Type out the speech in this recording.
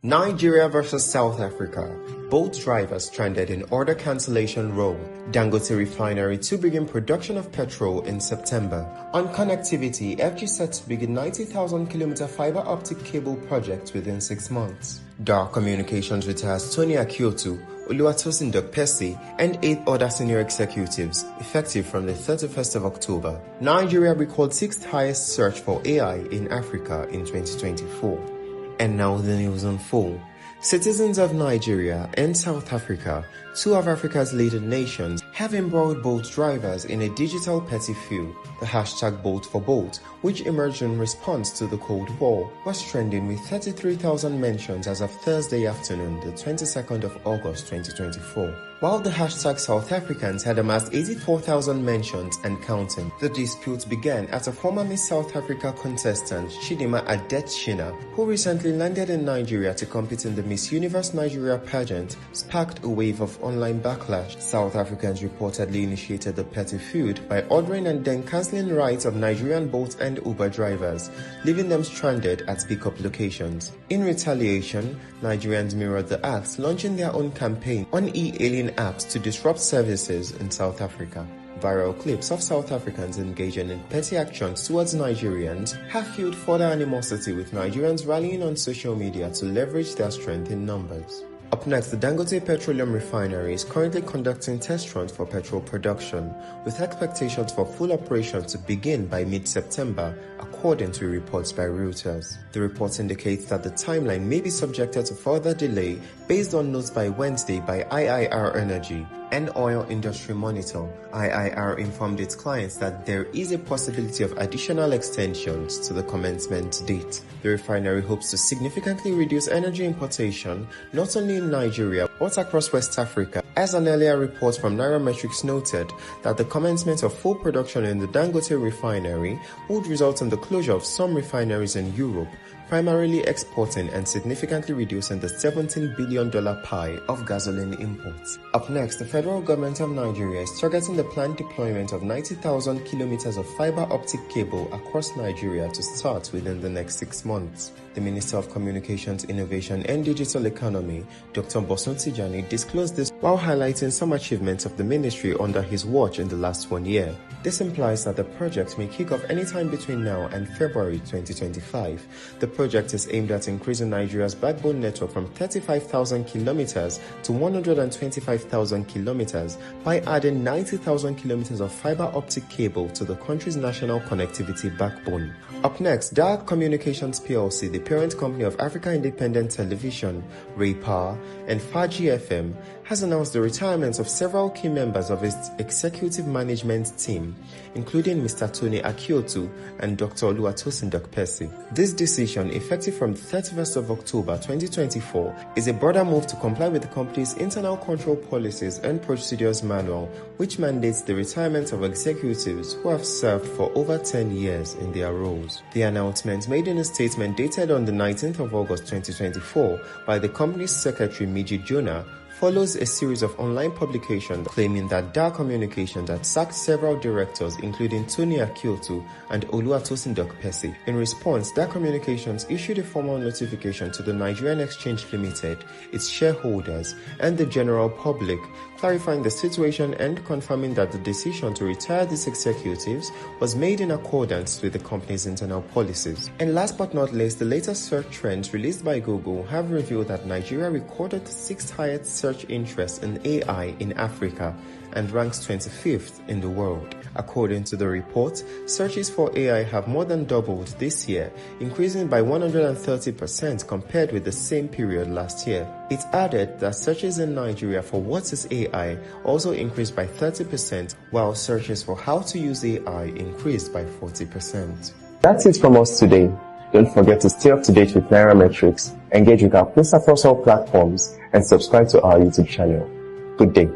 Nigeria versus South Africa. Both drivers stranded in order cancellation row. Dangote Refinery to begin production of petrol in September. On connectivity, FG set to begin 90,000-kilometer fiber-optic cable project within 6 months. DAAR Communications retires Tony Akiotu, Oluwatosin Dokpesi, and 8 other senior executives, effective from the 31st of October. Nigeria recorded 6th highest search for AI in Africa in 2024. And now the news on full. Citizens of Nigeria and South Africa, two of Africa's leading nations, have embroiled both drivers in a digital petty feud. The hashtag #BoltForBolt, which emerged in response to the Cold War, was trending with 33,000 mentions as of Thursday afternoon, the 22nd of August 2024. While the hashtag South Africans had amassed 84,000 mentions and counting, the dispute began at a former Miss South Africa contestant, Chidima Adetshina, who recently landed in Nigeria to compete in the Miss Universe Nigeria pageant, sparked a wave of online backlash. South Africans reportedly initiated the petty feud by ordering and then cancelling rides of Nigerian Bolt and Uber drivers, leaving them stranded at pickup locations. In retaliation, Nigerians mirrored the act, launching their own campaign on e-hailing apps to disrupt services in South Africa. Viral clips of South Africans engaging in petty actions towards Nigerians have fueled further animosity, with Nigerians rallying on social media to leverage their strength in numbers. Up next, the Dangote Petroleum Refinery is currently conducting test runs for petrol production, with expectations for full operation to begin by mid-September, according to reports by Reuters. The report indicates that the timeline may be subjected to further delay based on notes by Wednesday by IIR Energy and Oil Industry Monitor. IIR informed its clients that there is a possibility of additional extensions to the commencement date. The refinery hopes to significantly reduce energy importation, not only in Nigeria, but across West Africa, as an earlier report from Nairametrics noted that the commencement of full production in the Dangote refinery would result in the closure of some refineries in Europe, primarily exporting and significantly reducing the $17 billion pie of gasoline imports. Up next, the federal government of Nigeria is targeting the planned deployment of 90,000 kilometers of fiber-optic cable across Nigeria to start within the next 6 months. The Minister of Communications, Innovation and Digital Economy, Dr. Bosun Tijani, disclosed this while highlighting some achievements of the ministry under his watch in the last 1 year. This implies that the project may kick off anytime between now and February 2025. The project is aimed at increasing Nigeria's backbone network from 35,000 kilometers to 125,000 kilometers by adding 90,000 kilometers of fiber-optic cable to the country's national connectivity backbone. Up next, DAAR Communications PLC, the parent company of Africa Independent Television, Raypower, and Faaji FM, has announced the retirement of several key members of its executive management team, including Mr. Tony Akiotu and Dr. Oluwatosin Dokpesi. This decision, effective from the 31st of October 2024, is a broader move to comply with the company's internal control policies and procedures manual, which mandates the retirement of executives who have served for over 10 years in their roles. The announcement, made in a statement dated on the 19th of August 2024 by the company's secretary Miji Jonah, follows a series of online publications claiming that DAAR Communications had sacked several directors, including Tony Akiotu and Oluwatosin Dokpesi. In response, DAAR Communications issued a formal notification to the Nigerian Exchange Limited, its shareholders, and the general public, clarifying the situation and confirming that the decision to retire these executives was made in accordance with the company's internal policies. And last but not least, the latest search trends released by Google have revealed that Nigeria recorded the 6th highest search interest in AI in Africa and ranks 25th in the world. According to the report, searches for AI have more than doubled this year, increasing by 130% compared with the same period last year. It added that searches in Nigeria for what is AI also increased by 30%, while searches for how to use AI increased by 40%. That's it from us today. Don't forget to stay up to date with Nairametrics, engage with our posts across all platforms, and subscribe to our YouTube channel. Good day.